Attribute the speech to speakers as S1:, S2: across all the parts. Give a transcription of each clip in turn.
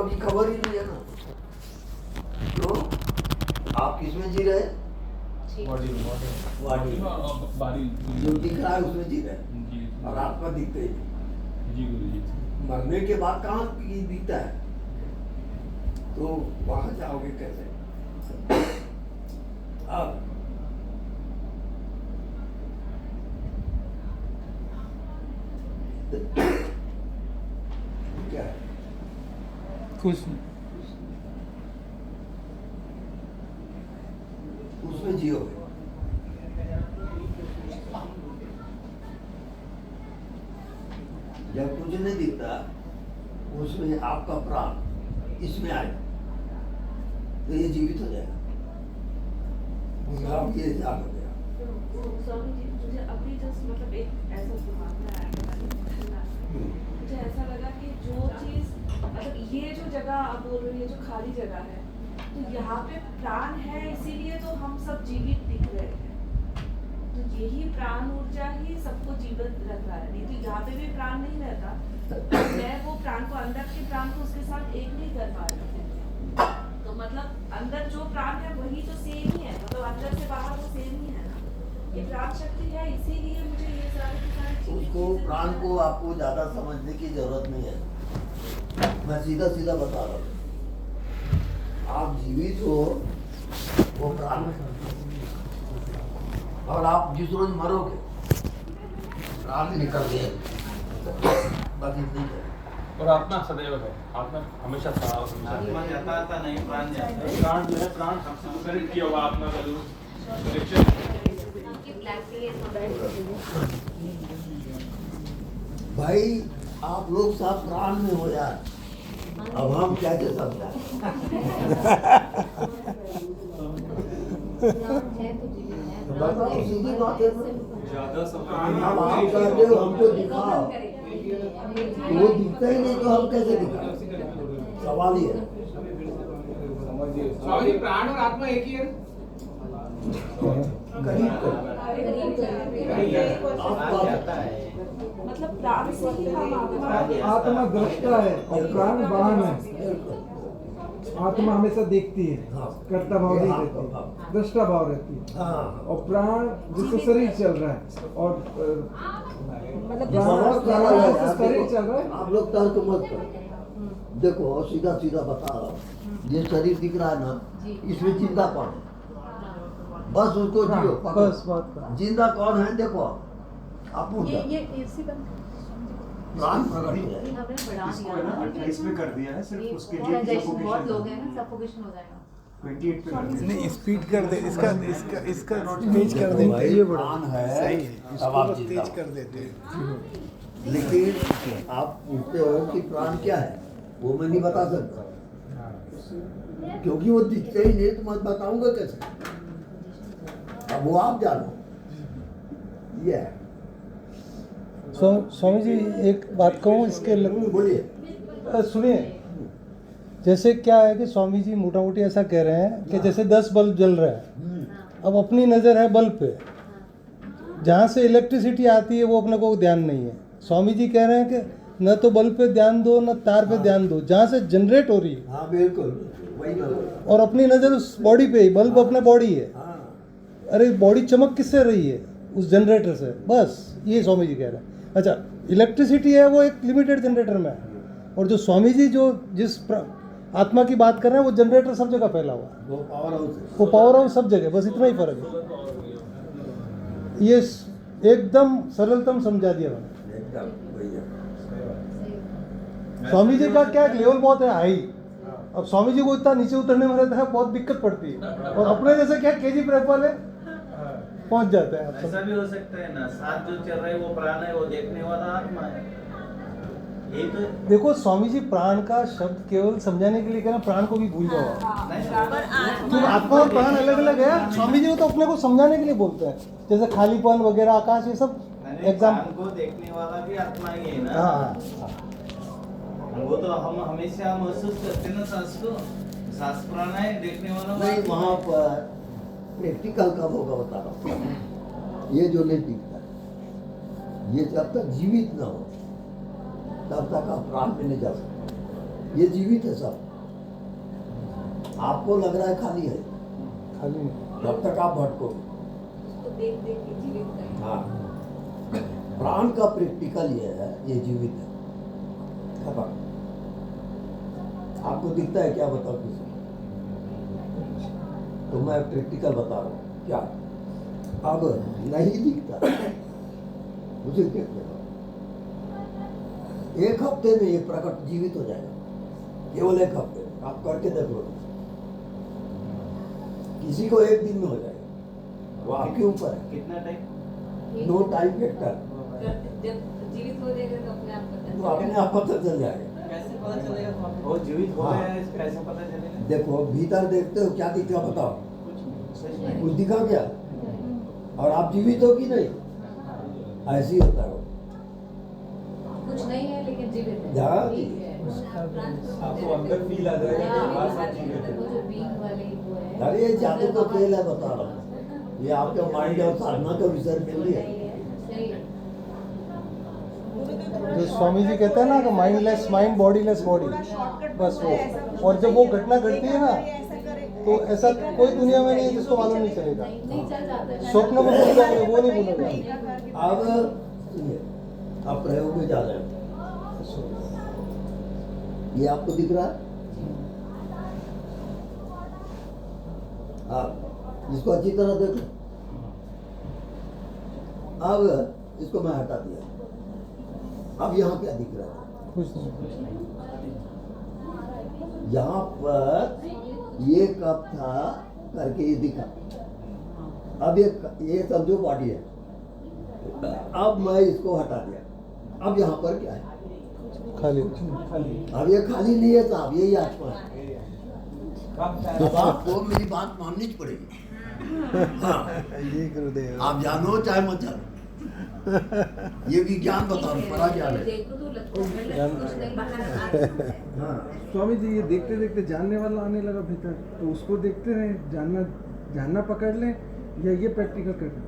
S1: आत्मा की खबर ही नहीं है ना। तो आप किसमें जी रहे हैं?
S2: बॉडी
S1: जो दिख रहा है उसमें जी रहे हैं, और आत्मा दिखते ही नहीं।
S2: जी गुरु जी।
S1: मरने के बाद कहाँ दिखता है? तो वहां जाओगे कैसे? अब क्या है?
S3: कुछ नहीं।
S1: उसमें जियोगे। जब कुछ नहीं दिखता उसमें आपका प्राण इसमें आए तो ये जीवित हो जाएगा। आप ये जाग हो गया।
S4: स्वामी जी, मुझे अभी जस्ट मतलब एक ऐसा सुभाव आया मुझे ऐसा लगा कि जो चीज मतलब ये जो जगह आप बोल रही है, जो खाली जगह है, तो यहाँ पे प्राण है, इसीलिए तो हम सब जीवित दिख रहे हैं। तो यही प्राण ऊर्जा ही सबको जीवित रख रहा है। नहीं तो यहाँ पे भी प्राण नहीं रहता, मैं वो प्राण को, अंदर के प्राण को उसके साथ एक नहीं कर पा रही हूँ। तो मतलब अंदर जो प्राण है वही तो सेम ही है, मतलब अंदर से बाहर वो सेम ही है ना। ये प्राण शक्ति है, इसीलिए मुझे ये सारे के सारे चीजें-
S1: उसको प्राण को आपको ज्यादा समझने की जरूरत नहीं है। मैं सीधा सीधा बता रहा हूँ, आप जीवित हो वो प्राण है, और आप जिस रोज मरोगे प्राण निकल गए, बस इतनी है।
S2: और आत्मा सदैव है, आत्मा हमेशा था और हमेशा
S5: आत्मा जाता था नहीं, प्राण जाता है।
S2: प्राण जो है, प्राण कनेक्ट किया हुआ आत्मा का जो कनेक्शन।
S1: भाई आप लोग सब प्राण में हो यार, अब हम कैसे समझाएं? बताओ, सीधी बात है ना।
S2: ज्यादा
S1: अब आप कहते हो हमको दिखाओ, वो दिखता ही नहीं तो हम कैसे दिखाएं? सवाल ही है।
S6: स्वामी जी, प्राण और आत्मा एक ही है।
S1: करीब
S5: प्राण जाता है।
S4: मतलब प्राण से ही हम
S3: आत्मा दृष्टा है और प्राण वाहन है। आत्मा हमेशा देखती है, कर्ता भाव नहीं रहती, दृष्टा भाव रहती है।
S1: हाँ,
S3: और प्राण जिससे शरीर चल रहा है और
S1: बहुत सरल है यार।
S3: शरीर चल रहा है।
S1: आप लोग तर्क मत करो, देखो सीधा सीधा बता रहा हूँ, ये शरीर दिख रहा है ना, इसमें जिंदा कौन है? बस उसको जियो, पकड़ो।
S3: बस बात कर।
S1: जिंदा कौन है देखो, आप
S7: ये एसी बंद
S1: प्राण प्रकट है।
S7: इसको है ना
S8: 28 में कर दिया है, सिर्फ उसके लिए
S7: बहुत लोग हैं ना, सफोकेशन हो जाएगा।
S8: 28 पे कर दिया।
S3: नहीं, स्पीड कर दे, इसका तेज कर देते
S1: भाई,
S3: हैं। ये बड़ा
S1: प्राण है,
S3: सही है,
S1: तब
S3: इसको
S1: आप
S3: तो
S1: जिंदा
S3: तेज
S1: हो।
S3: कर देते हैं।
S1: लेकिन आप पूछते हो कि प्राण क्या है, वो मैं नहीं बता सकता, क्योंकि वो दिखते ही नहीं तो मैं बताऊंगा कैसे? अब वो आप जानो। ये है।
S9: स्वामी जी एक बात कहूँ इसके
S1: बोलिए।
S9: सुनिए, जैसे क्या है कि स्वामी जी मोटा मोटी ऐसा कह रहे हैं कि जैसे 10 बल्ब जल रहा है, अब अपनी नज़र है बल्ब पे, जहाँ से इलेक्ट्रिसिटी आती है वो अपने को ध्यान नहीं है। स्वामी जी कह रहे हैं कि न तो बल्ब पे ध्यान दो न तार पे ध्यान दो, जहाँ से जनरेट हो रही है,
S1: हाँ बिल्कुल वही मैं बोल रहा हूँ।
S9: और अपनी नज़र उस बॉडी पे ही, बल्ब अपना बॉडी है।
S1: हाँ,
S9: अरे बॉडी चमक किससे रही है? उस जनरेटर से, बस ये स्वामी जी कह रहे हैं। अच्छा, इलेक्ट्रिसिटी है वो एक लिमिटेड जनरेटर में है, और जो स्वामी जी जो आत्मा की बात कर रहे हैं वो जनरेटर सब जगह फैला हुआ है,
S1: वो पावर हाउस है।
S9: वो पावर हाउस सब जगह, बस इतना ही फर्क है। ये एकदम सरलतम समझा दिया मैंने।
S1: एकदम वही है।
S9: स्वामी जी का क्या लेवल बहुत है हाई, अब स्वामी जी को इतना नीचे उतरने में रहता है बहुत दिक्कत पड़ती है, और अपने जैसे क्या केजी प्रेप वाले पहुंच जाते हैं।
S5: ऐसा भी हो सकता है ना, साथ जो चल रहा है वो प्राण है, वो देखने वाला आत्मा है। यही तो
S9: देखो स्वामी जी प्राण का शब्द केवल समझाने के लिए कहना, प्राण को भी भूल जाओ। क्योंकि आत्मा और प्राण अलग अलग है। स्वामी जी तो अपने को समझाने के लिए बोलते हैं, जैसे खालीपन वगैरह, आकाश, ये सब एग्जाम।
S5: प्राण को देखने वाला भी आत्मा ही है ना।
S9: हाँ,
S5: वो तो हम हमेशा महसूस करते हैं ना सांस को, सांस प्राण है, देखने वाला
S1: नहीं,
S5: आत्मा
S1: वहाँ
S5: है।
S1: पर प्रैक्टिकल कब होगा बता रहा हूँ। ये जो नहीं दिखता, ये जब तक जीवित न हो तब तक आप प्राण में नहीं जा सकते। ये जीवित है सब। आपको लग रहा है खाली है,
S9: खाली नहीं।
S1: जब तक आप भटकोगे।
S4: उसको देख देख के जीवित करें।
S1: हाँ, प्राण का प्रैक्टिकल ये है, ये जीवित है। खबर आपको दिखता है क्या, बताओ किसी? तो मैं प्रैक्टिकल बता रहा हूँ क्या। अब नहीं दिखता, मुझे क्या कहना, एक हफ्ते में ये प्रकट जीवित हो जाएगा, केवल एक हफ्ते में। आप करके देख लो, किसी को एक दिन में हो जाएगा, वो आपके ऊपर है।
S5: कितना टाइम?
S1: नो टाइम फैक्टर,
S4: जब जीवित हो जाएगा तो अपने आप पता
S1: तो अपने आप पता चल जाएगा।
S5: कैसे पता चलेगा? वो जीवित हो
S1: हाँ।
S5: गया है, कैसे पता चलेगा?
S1: देखो भीतर देखते हो, क्या दिखा बताओ? कुछ दिखा क्या? और आप जीवित हो कि नहीं? ऐसे ही होता है वो।
S7: कुछ नहीं है लेकिन जीवित है।
S1: हाँ।
S7: ठीक है।
S2: आपको अंदर फील आ जाएगा कि हाँ, सच में।
S7: वो जो बीइंग वाली वो है।
S1: अरे ये जादू का खेल है, बता रहा हूँ। ये आपके माइंड और साधना का विषय मिल रही है।
S7: सही है।
S9: जो स्वामी जी कहते हैं ना कि माइंडलेस माइंड, बॉडीलेस बॉडी, बस वो। और जब वो घटना घटती है ना, तो ऐसा कोई दुनिया में नहीं है जिसको मालूम नहीं चलेगा।
S7: नहीं चल जाता है।
S9: स्वप्न में भूल जाएंगे, वो नहीं भूलेगा।
S1: अब सुनिए, अब प्रयोग में जा रहे हैं। ये आपको दिख रहा है? आप इसको अच्छी तरह देखो। अब इसको मैं हटा दिया। अब यहाँ क्या दिख रहा है?
S9: कुछ नहीं।
S1: यहाँ पर ये कप था करके ये दिखा। अब ये समझो बॉडी है। अब मैं इसको हटा दिया। अब यहाँ पर क्या है?
S9: खाली।
S1: अब ये खाली नहीं है साहब, यही आत्मा है। अब आपको मेरी बात माननी पड़ेगी। हाँ,
S9: ये गुरुदेव।
S1: आप जानो चाहे मत जानो, ये विज्ञान बता रहा हूँ, परा ज्ञान है।
S7: देखो तो लगता है कुछ नहीं बाहर आ रहा है।
S1: हाँ,
S3: स्वामी जी ये देखते देखते जानने वाला आने लगा भीतर, तो उसको देखते रहे, जानना पकड़ लें या ये प्रैक्टिकल कर लें?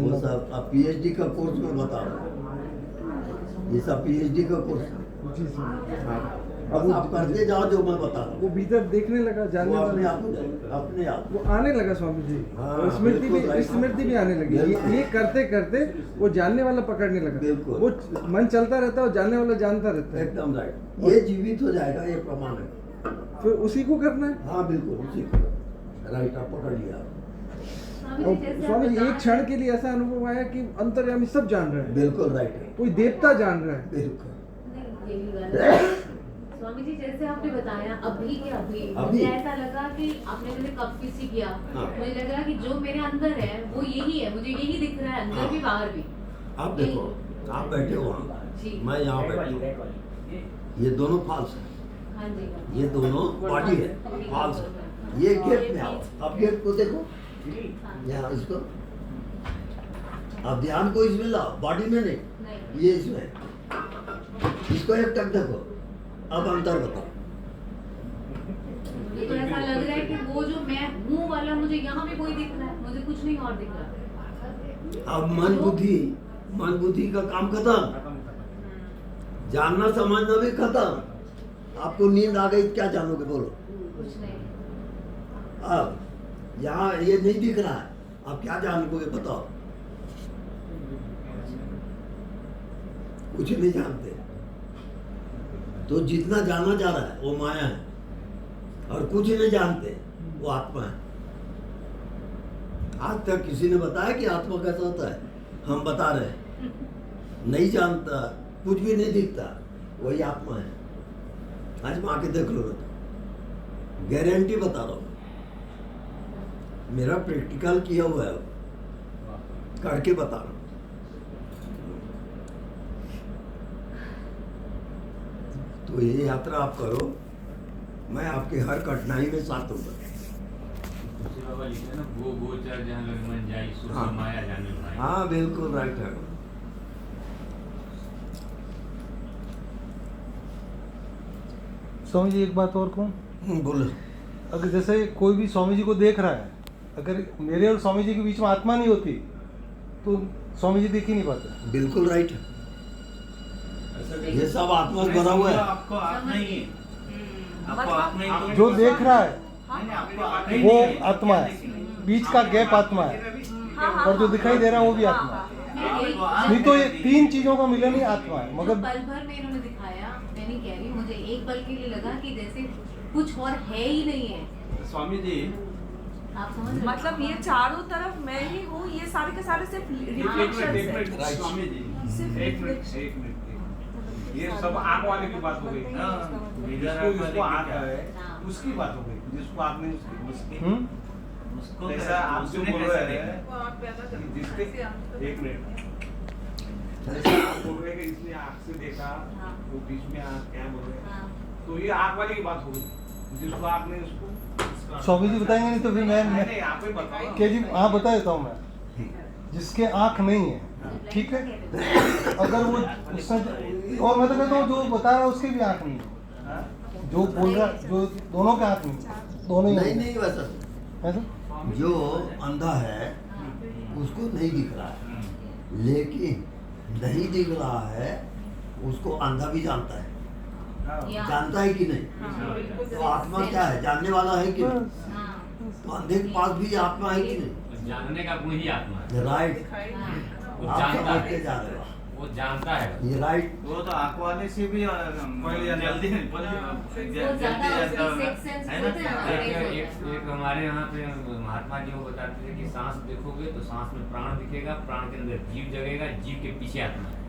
S1: वो सब अब पीएचडी का कोर्स में बता रहा हूँ। ये सब पीएचडी का कोर्स है।
S3: जी सर।
S1: हाँ, अब आप करते जाओ जो मैं बता रहा हूँ।
S3: वो भीतर देखने लगा,
S1: वो
S3: जानने
S1: अपने
S3: वाला
S1: आप हो जाएगा, अपने आप।
S3: वो आने लगा स्वामी जी।
S1: हाँ,
S3: और स्मृति
S1: बिल्कुल right।
S3: भी आने लगी। ये करते करते वो जानने वाला पकड़ने लगा।
S1: बिल्कुल।
S3: वो मन चलता रहता है और जानने वाला जानता रहता है।
S1: एकदम राइट, ये जीवित हो जाएगा, ये प्रमाण है।
S3: फिर उसी को करना है।
S1: हाँ बिल्कुल, उसी को राइट, आप पकड़ लिया।
S3: और स्वामी जी एक क्षण के लिए ऐसा अनुभव आया कि अंतर्यामी सब जान रहे हैं,
S1: बिल्कुल राइट है,
S3: कोई देवता जान रहा है।
S1: बिल्कुल।
S7: नहीं, यही बात है। स्वामी जी जैसे आपने बताया अभी के अभी
S1: अभी।
S7: मुझे ऐसा लगा कि आपने मुझे कब किसी किया,
S1: हाँ।
S7: मुझे लगा कि जो मेरे अंदर है वो यही है, मुझे यही दिख रहा है अंदर
S1: हाँ।
S7: भी बाहर भी।
S1: आप देखो, आप बैठे हो वहाँ,
S7: जी।
S1: मैं यहाँ बैठा हूँ, ये दोनों फाल्स है,
S7: हाँ जी।
S1: ये दोनों बॉडी है, फाल्स है। ये गेट में आओ, अब गेट को देखो, यहाँ इसको, अब ध्यान को इसमें लाओ, बॉडी में नहीं,
S7: नहीं।
S1: ये इसमें, इसको एक टक देखो, अब अंतर बताओ।
S7: मुझे तो ऐसा लग रहा है कि वो जो मैं हूँ वाला मुझे यहाँ भी कोई दिख रहा है, मुझे कुछ नहीं और दिख रहा।
S1: अब मन बुद्धि का काम खत्म, जानना समझना भी खत्म। आपको नींद आ गई, क्या जानोगे बोलो?
S7: कुछ नहीं।
S1: अब यहाँ ये नहीं दिख रहा है, आप क्या जानोगे बताओ? कुछ नहीं जानते। तो जितना जाना जा रहा है वो माया है, और कुछ नहीं जानते वो आत्मा है। आज तक किसी ने बताया कि आत्मा कैसा होता है? हम बता रहे हैं, नहीं जानता, कुछ भी नहीं दिखता, वही आत्मा है। आज में आके देख लो ना, गारंटी बता रहा हूँ, मेरा प्रैक्टिकल किया हुआ है, करके बता रहा हूँ। तो ये यात्रा आप करो, मैं आपके हर कठिनाई में साथ दूंगा।
S2: बाबा लिखते हैं ना, वो गोचर जहाँ लग मन जाई, सो
S1: हाँ।
S2: माया जाने पाए।
S1: हाँ बिल्कुल राइट है।
S9: स्वामी जी एक बात और कहूँ,
S1: बोलो।
S9: अगर जैसे कोई भी स्वामी जी को देख रहा है, अगर मेरे और स्वामी जी के बीच में आत्मा नहीं होती तो स्वामी जी देख ही नहीं पाते।
S1: बिल्कुल राइट है।
S2: ऐसा कैसे
S1: ये सब आत्मा से भरा हुआ है।
S5: आपको आत्मा ही है, आपको
S4: मतलब
S5: आत्मा ही तो-
S9: जो देख रहा है
S5: नहीं, नहीं, आपको आत्मा ही
S9: वो
S5: नहीं है,
S9: आत्मा है, बीच का गैप आत्मा है, और जो दिखाई दे रहा है वो भी आत्मा है। नहीं तो ये तीन चीजों का मिलन ही आत्मा है।
S7: मगर
S9: मगर
S7: पल भर में इन्होंने दिखाया, मैं नहीं कह रही, मुझे एक पल के लिए लगा कि जैसे कुछ और है ही नहीं है।
S2: स्वामी जी
S7: आप समझ रहे हो?
S4: मतलब ये चारों तरफ मैं ही हूँ, ये सारे के सारे सिर्फ रिफ्लेक्शंस है।
S2: स्वामी जी
S4: सिर्फ
S6: एक मिनट ये सब आंख वाले की बात हो गई।
S5: हाँ,
S6: जिसको जिसको आंख है
S7: हाँ।
S6: उसकी बात हो गई, जिसको आंख नहीं उसकी
S5: उसको
S6: जैसा आप जो बोल
S5: कैसे
S6: रहे
S5: देखा?
S6: हैं जिसके एक मिनट जैसे आप बोल रहे हैं कि इसने आंख से देखा,
S7: हाँ।
S6: वो बीच में आंख क्या बोल रहे हैं,
S7: हाँ।
S6: तो ये आंख वाले की बात हो गई, जिसको आंख नहीं उसको
S9: स्वामी जी बताएंगे, नहीं तो फिर मैं
S6: नहीं आप ही बताओ।
S9: के जी हाँ बता देता हूँ मैं। जिसके आंख नहीं है, ठीक है, अगर वो उससे, और मैं तो कहता हूँ जो बता रहा है उसके भी आंख नहीं है, जो बोल रहा जो दोनों के आंख नहीं है, दोनों ही
S1: नहीं नहीं वैसा
S9: ऐसा
S1: जो अंधा है उसको नहीं दिख रहा है, लेकिन नहीं दिख रहा है उसको अंधा भी जानता है।
S7: या-
S1: जानता है कि नहीं? तो आत्मा क्या है, जानने वाला है कि नहीं?
S7: हाँ।
S1: तो अंधे के पास भी आत्मा है कि नहीं?
S2: जानने का गुण ही आत्मा है।
S1: राइट,
S7: हाँ।
S2: वो
S1: आप
S2: जानता
S1: समझते
S2: है,
S1: जा रहे हो,
S2: वो जानता है।
S1: ये राइट।
S5: वो तो आंख वाले से भी जल्दी
S7: वो ज्यादा उसकी sixth sense
S5: है
S7: बोलते हैं ना,
S5: ना?
S7: तेज होता है।
S2: एक हमारे यहाँ पे महात्मा जी वो बताते थे कि सांस देखोगे तो सांस में प्राण दिखेगा, प्राण के अंदर जीव जगेगा, जीव के पीछे आत्मा है।